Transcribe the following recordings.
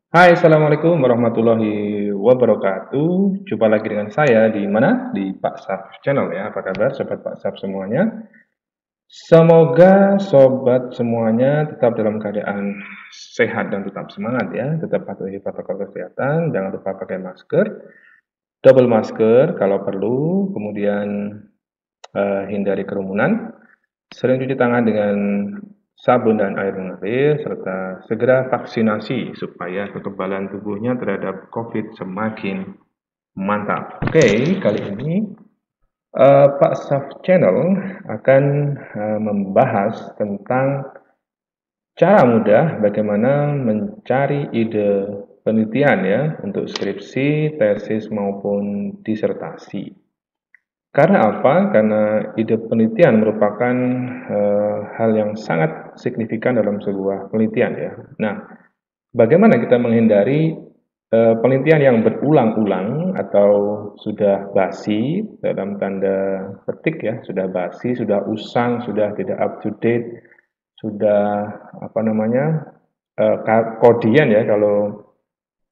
Hai, Assalamualaikum warahmatullahi wabarakatuh. Jumpa lagi dengan saya di mana? Di Pak Saf Channel ya. Apa kabar Sobat Pak Saf semuanya? Semoga sobat semuanya tetap dalam keadaan sehat dan tetap semangat ya. Tetap patuhi protokol kesehatan, jangan lupa pakai masker, double masker kalau perlu, kemudian hindari kerumunan, sering cuci tangan dengan sabun dan air mengalir, serta segera vaksinasi supaya kekebalan tubuhnya terhadap COVID semakin mantap. Oke, kali ini Pak Saf Channel akan membahas tentang cara mudah bagaimana mencari ide penelitian ya untuk skripsi, tesis maupun disertasi. Karena apa? Karena ide penelitian merupakan hal yang sangat signifikan dalam sebuah penelitian ya. Nah, bagaimana kita menghindari penelitian yang berulang-ulang atau sudah basi dalam tanda petik ya, sudah basi, sudah usang, sudah tidak up to date, sudah apa namanya kodian ya kalau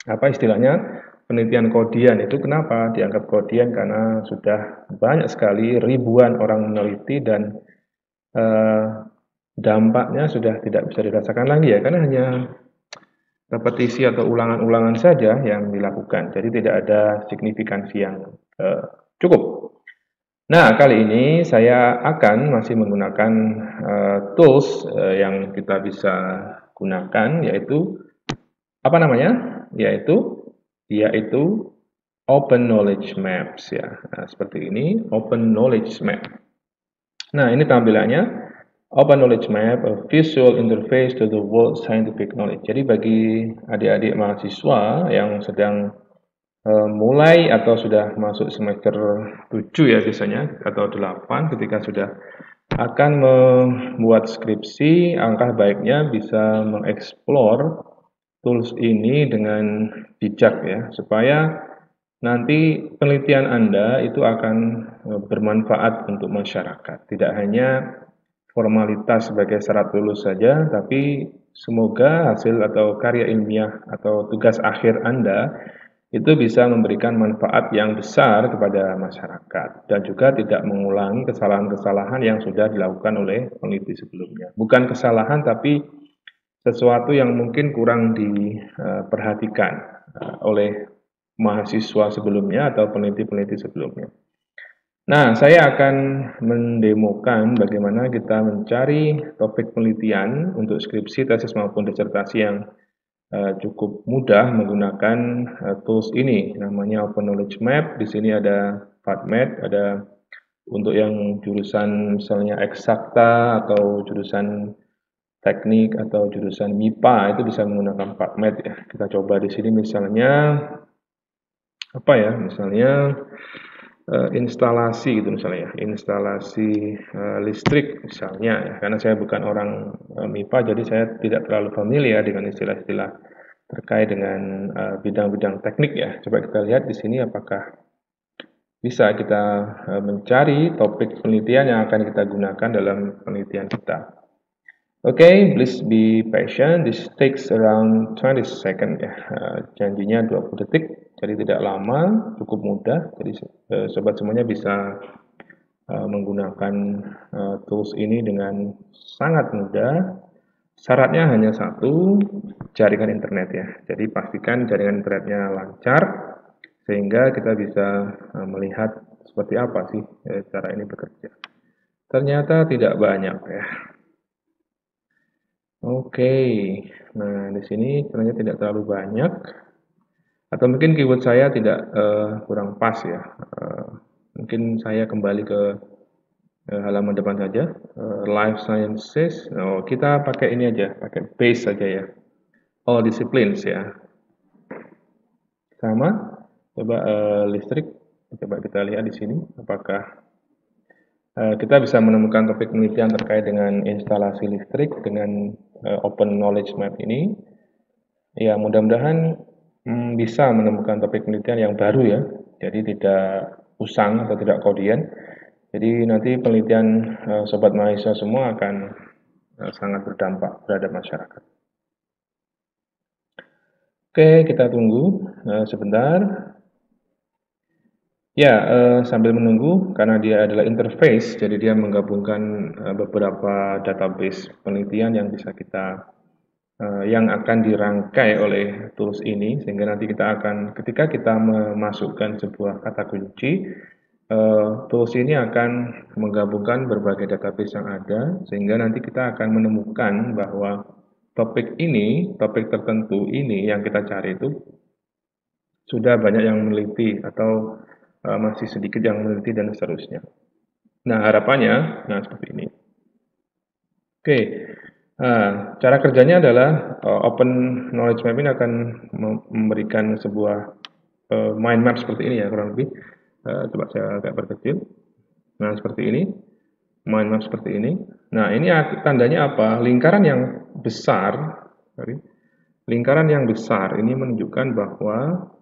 apa istilahnya penelitian kodian itu kenapa dianggap kodian karena sudah banyak sekali ribuan orang meneliti dan eh, dampaknya sudah tidak bisa dirasakan lagi ya karena hanya repetisi atau ulangan-ulangan saja yang dilakukan jadi tidak ada signifikansi yang eh, cukup. Nah, kali ini saya akan masih menggunakan tools yang kita bisa gunakan yaitu apa namanya? Yaitu Open Knowledge Maps ya. Nah, seperti ini, Open Knowledge Map. Nah, ini tampilannya Open Knowledge Map, a visual interface to the world scientific knowledge. Jadi bagi adik-adik mahasiswa yang sedang mulai atau sudah masuk semester 7 ya biasanya atau 8 ketika sudah akan membuat skripsi, angka baiknya bisa mengeksplor tools ini dengan bijak ya, supaya nanti penelitian Anda itu akan bermanfaat untuk masyarakat. Tidak hanya formalitas sebagai syarat lulus saja, tapi semoga hasil atau karya ilmiah atau tugas akhir Anda itu bisa memberikan manfaat yang besar kepada masyarakat dan juga tidak mengulangi kesalahan-kesalahan yang sudah dilakukan oleh peneliti sebelumnya. Bukan kesalahan tapi sesuatu yang mungkin kurang diperhatikan oleh mahasiswa sebelumnya atau peneliti-peneliti sebelumnya. Nah, saya akan mendemokan bagaimana kita mencari topik penelitian untuk skripsi, tesis maupun disertasi yang cukup mudah menggunakan tools ini. Namanya Open Knowledge Map. Di sini ada PubMed, ada untuk yang jurusan misalnya eksakta atau jurusan teknik atau jurusan MIPA itu bisa menggunakan PubMed ya. Kita coba di sini misalnya apa ya? Misalnya instalasi gitu misalnya ya, instalasi listrik misalnya ya. Karena saya bukan orang MIPA jadi saya tidak terlalu familiar dengan istilah-istilah terkait dengan bidang-bidang teknik ya. Coba kita lihat di sini apakah bisa kita mencari topik penelitian yang akan kita gunakan dalam penelitian kita. Okay, please be patient. This takes around 20 second ya. Janjinya 20 detik, jadi tidak lama, cukup mudah. Jadi sobat semuanya bisa menggunakan tools ini dengan sangat mudah. Syaratnya hanya satu, jaringan internet ya. Jadi pastikan jaringan internetnya lancar sehingga kita bisa melihat seperti apa sih cara ini bekerja. Ternyata tidak banyak ya. Oke, nah di sini ternyata tidak terlalu banyak, atau mungkin keyword saya tidak kurang pas ya. Mungkin saya kembali ke halaman depan saja. Life Sciences, oh, kita pakai ini aja, pakai base saja ya. All disciplines ya, sama. Coba listrik, coba kita lihat di sini, apakah kita bisa menemukan topik penelitian terkait dengan instalasi listrik dengan Open Knowledge Map ini. Ya, mudah-mudahan bisa menemukan topik penelitian yang baru ya. Jadi tidak usang atau tidak kodian. Jadi nanti penelitian sobat mahasiswa semua akan sangat berdampak terhadap masyarakat. Oke, kita tunggu sebentar. Ya, sambil menunggu, karena dia adalah interface, jadi dia menggabungkan beberapa database penelitian yang bisa yang akan dirangkai oleh tools ini, sehingga nanti kita akan, ketika kita memasukkan sebuah kata kunci, tools ini akan menggabungkan berbagai database yang ada, sehingga nanti kita akan menemukan bahwa topik tertentu ini yang kita cari itu sudah banyak yang meneliti atau masih sedikit yang meneliti dan seterusnya. Nah, harapannya, seperti ini. Oke, cara kerjanya adalah Open Knowledge Map ini akan memberikan sebuah mind map seperti ini ya, kurang lebih. Coba saya agak perkecil. Nah, seperti ini. Mind map seperti ini. Nah, ini tandanya apa? Lingkaran yang besar, lingkaran yang besar ini menunjukkan bahwa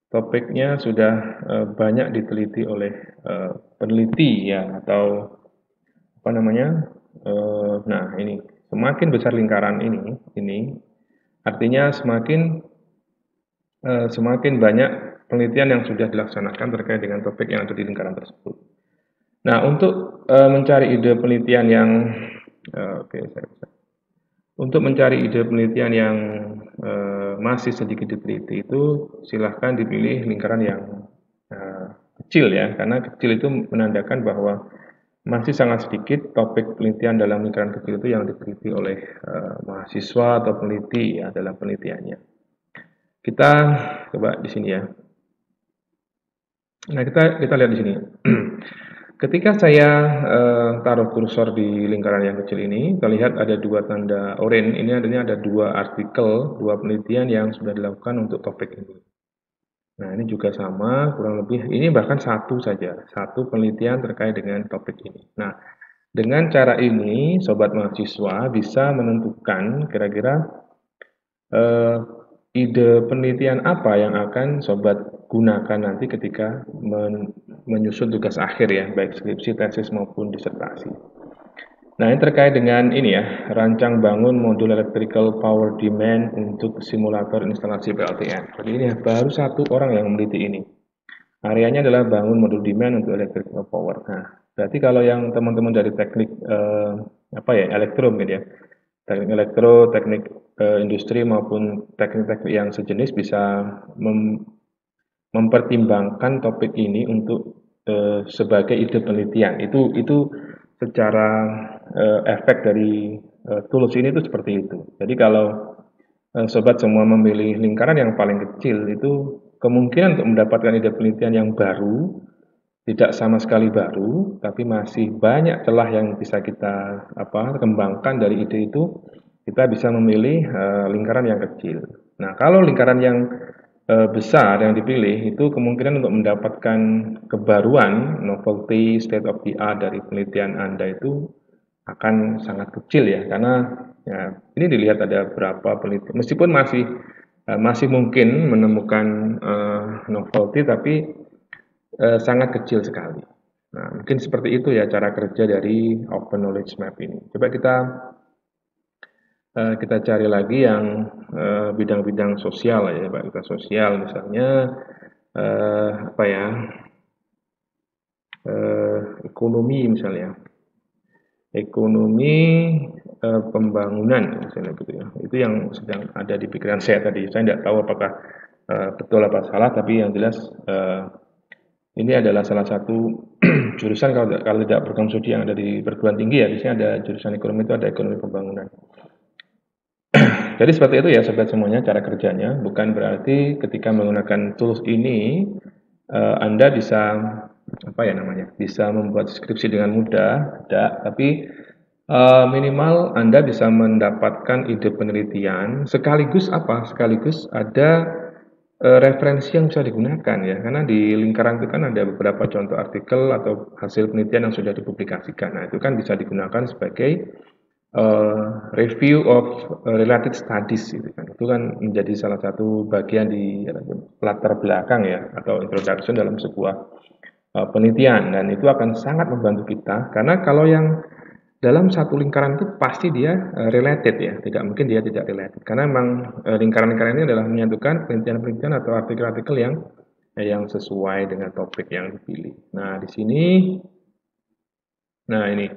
topiknya sudah banyak diteliti oleh peneliti ya, atau apa namanya? Nah, ini semakin besar lingkaran ini artinya semakin banyak penelitian yang sudah dilaksanakan terkait dengan topik yang ada di lingkaran tersebut. Nah, untuk mencari ide penelitian yang untuk mencari ide penelitian yang masih sedikit diteliti itu silahkan dipilih lingkaran yang kecil ya, karena kecil itu menandakan bahwa masih sangat sedikit topik penelitian dalam lingkaran kecil itu yang diteliti oleh mahasiswa atau peneliti ya dalam penelitiannya. Kita coba di sini ya. Nah, kita lihat di sini. Ketika saya taruh kursor di lingkaran yang kecil ini, terlihat ada dua tanda oranye. Ini artinya ada dua artikel, dua penelitian yang sudah dilakukan untuk topik ini. Nah, ini juga sama, kurang lebih. Ini bahkan satu saja, satu penelitian terkait dengan topik ini. Nah, dengan cara ini, sobat mahasiswa bisa menentukan kira-kira ide penelitian apa yang akan sobat gunakan nanti ketika menyusun tugas akhir ya, baik skripsi, tesis maupun disertasi. Nah, ini terkait dengan ini ya, rancang bangun modul electrical power demand untuk simulator instalasi PLTN. Jadi ini baru satu orang yang meneliti ini. Areanya adalah bangun modul demand untuk electrical power. Nah, berarti kalau yang teman-teman dari teknik elektro gitu ya, teknik elektro, teknik industri maupun teknik-teknik yang sejenis bisa mempertimbangkan topik ini untuk sebagai ide penelitian. Itu secara efek dari tools ini itu seperti itu. Jadi kalau sobat semua memilih lingkaran yang paling kecil, itu kemungkinan untuk mendapatkan ide penelitian yang baru tidak sama sekali baru, tapi masih banyak celah yang bisa kita kembangkan dari ide itu. Kita bisa memilih lingkaran yang kecil. Nah, kalau lingkaran yang besar yang dipilih itu kemungkinan untuk mendapatkan kebaruan, novelty, state of the art dari penelitian Anda itu akan sangat kecil ya, karena ya, ini dilihat ada berapa penelitian, meskipun masih mungkin menemukan novelty, tapi sangat kecil sekali. Nah, mungkin seperti itu ya cara kerja dari Open Knowledge Map ini. Coba kita cari lagi yang bidang-bidang sosial ya, Pak. Kita sosial misalnya ekonomi misalnya. Ekonomi pembangunan misalnya gitu ya. Itu yang sedang ada di pikiran saya tadi. Saya tidak tahu apakah betul apa salah, tapi yang jelas ini adalah salah satu jurusan kalau tidak program studi yang ada di perguruan tinggi ya. Biasanya ada jurusan ekonomi, itu ada ekonomi pembangunan. Jadi seperti itu ya sobat semuanya cara kerjanya. Bukan berarti ketika menggunakan tools ini Anda bisa bisa membuat skripsi dengan mudah, tidak. Tapi minimal Anda bisa mendapatkan ide penelitian sekaligus Sekaligus ada referensi yang bisa digunakan ya. Karena di lingkaran itu kan ada beberapa contoh artikel atau hasil penelitian yang sudah dipublikasikan. Nah, itu kan bisa digunakan sebagai review of related studies gitu kan. Itu kan menjadi salah satu bagian di latar belakang ya atau introduction dalam sebuah penelitian, dan itu akan sangat membantu kita karena kalau yang dalam satu lingkaran itu pasti dia related ya, tidak mungkin dia tidak related. Karena memang lingkaran-lingkaran ini adalah menyatukan penelitian-penelitian atau artikel-artikel yang sesuai dengan topik yang dipilih. Nah, di sini, nah ini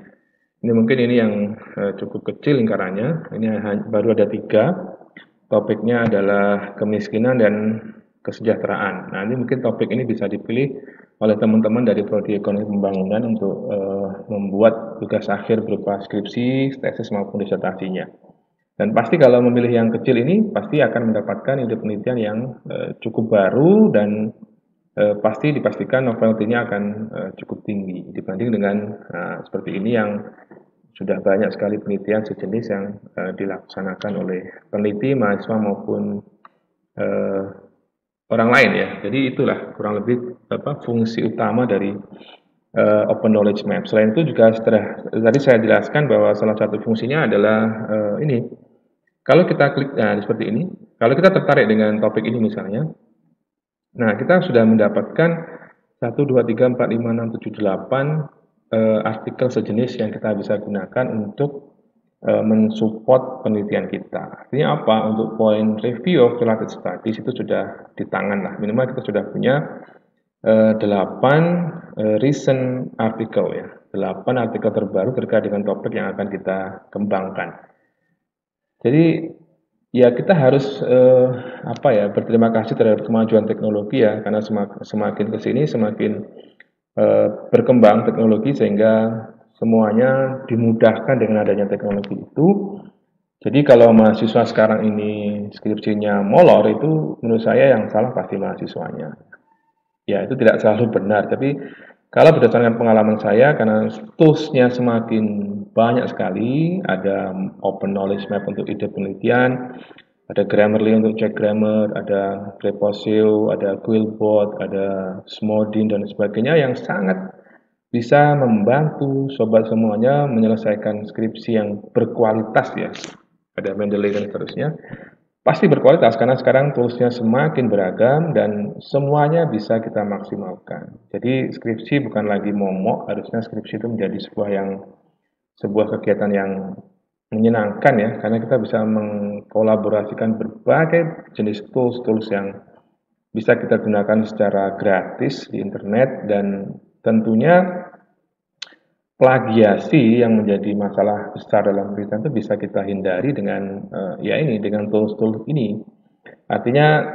mungkin ini yang cukup kecil lingkarannya. Ini baru ada 3. Topiknya adalah kemiskinan dan kesejahteraan. Nah, ini mungkin topik ini bisa dipilih oleh teman-teman dari Prodi Ekonomi Pembangunan untuk membuat tugas akhir berupa skripsi, tesis maupun disertasinya. Dan pasti kalau memilih yang kecil ini pasti akan mendapatkan ide penelitian yang cukup baru dan pasti dipastikan novelty-nya akan cukup tinggi dibanding dengan seperti ini yang sudah banyak sekali penelitian sejenis yang dilaksanakan oleh peneliti, mahasiswa maupun orang lain ya. Jadi itulah kurang lebih fungsi utama dari Open Knowledge Map. Selain itu juga tadi saya jelaskan bahwa salah satu fungsinya adalah ini. Kalau kita klik seperti ini, kalau kita tertarik dengan topik ini misalnya, nah kita sudah mendapatkan 1, 2, 3, 4, 5, 6, 7, 8 artikel sejenis yang kita bisa gunakan untuk mensupport penelitian kita. Artinya apa? Untuk point review of related studies itu sudah di tangan lah. Minimal kita sudah punya 8 recent article ya. 8 artikel terbaru terkait dengan topik yang akan kita kembangkan. Jadi ya kita harus berterima kasih terhadap kemajuan teknologi ya, karena semakin kesini semakin berkembang teknologi sehingga semuanya dimudahkan dengan adanya teknologi itu. Jadi kalau mahasiswa sekarang ini skripsinya molor, itu menurut saya yang salah pasti mahasiswanya. Ya itu tidak selalu benar, tapi kalau berdasarkan pengalaman saya, karena tools-nya semakin banyak sekali, ada Open Knowledge Map untuk ide penelitian, ada Grammarly untuk cek grammar, ada Preposio, ada Quillbot, ada Smodin, dan sebagainya yang sangat bisa membantu sobat semuanya menyelesaikan skripsi yang berkualitas ya. Ada Mendeley dan seterusnya. Pasti berkualitas karena sekarang toolsnya semakin beragam dan semuanya bisa kita maksimalkan. Jadi skripsi bukan lagi momok, harusnya skripsi itu menjadi sebuah kegiatan yang menyenangkan ya, karena kita bisa mengkolaborasikan berbagai jenis tools yang bisa kita gunakan secara gratis di internet, dan tentunya plagiasi yang menjadi masalah besar dalam penelitian itu bisa kita hindari dengan dengan tools-tools ini. Artinya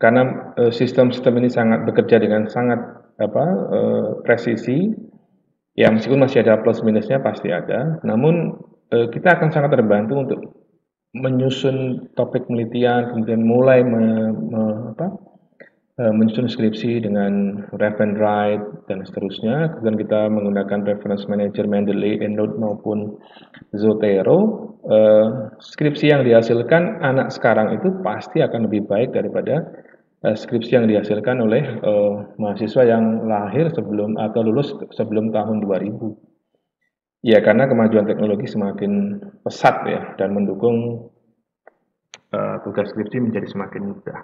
karena sistem-sistem ini bekerja dengan sangat presisi, ya meskipun masih ada plus minusnya pasti ada, namun kita akan sangat terbantu untuk menyusun topik penelitian, kemudian mulai menyusun skripsi dengan rev and write dan seterusnya. Kemudian kita menggunakan reference manager Mendeley, EndNote maupun Zotero. Skripsi yang dihasilkan anak sekarang itu pasti akan lebih baik daripada skripsi yang dihasilkan oleh mahasiswa yang lahir sebelum atau lulus sebelum tahun 2000. Ya, karena kemajuan teknologi semakin pesat ya, dan mendukung tugas skripsi menjadi semakin mudah.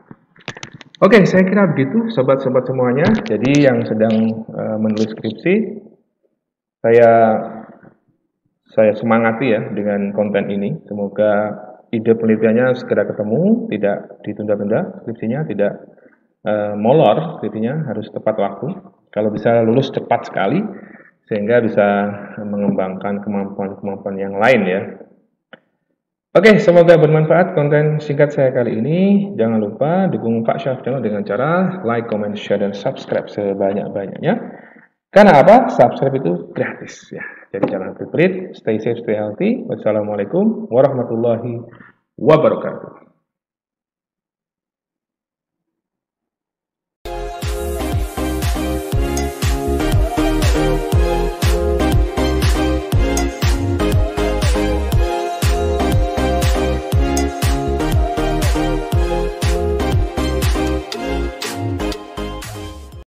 Oke, saya kira begitu sobat-sobat semuanya. Jadi yang sedang menulis skripsi, saya semangati ya dengan konten ini. Semoga ide penelitiannya segera ketemu, tidak ditunda-tunda skripsinya, tidak molor skripsinya, harus tepat waktu. Kalau bisa lulus cepat sekali, sehingga bisa mengembangkan kemampuan-kemampuan yang lain ya. Oke, semoga bermanfaat konten singkat saya kali ini. Jangan lupa dukung Pak Syaf Channel dengan cara like, comment, share, dan subscribe sebanyak-banyaknya. Karena apa? Subscribe itu gratis ya. Jadi jangan berpelit, stay safe, stay healthy. Wassalamualaikum warahmatullahi wabarakatuh.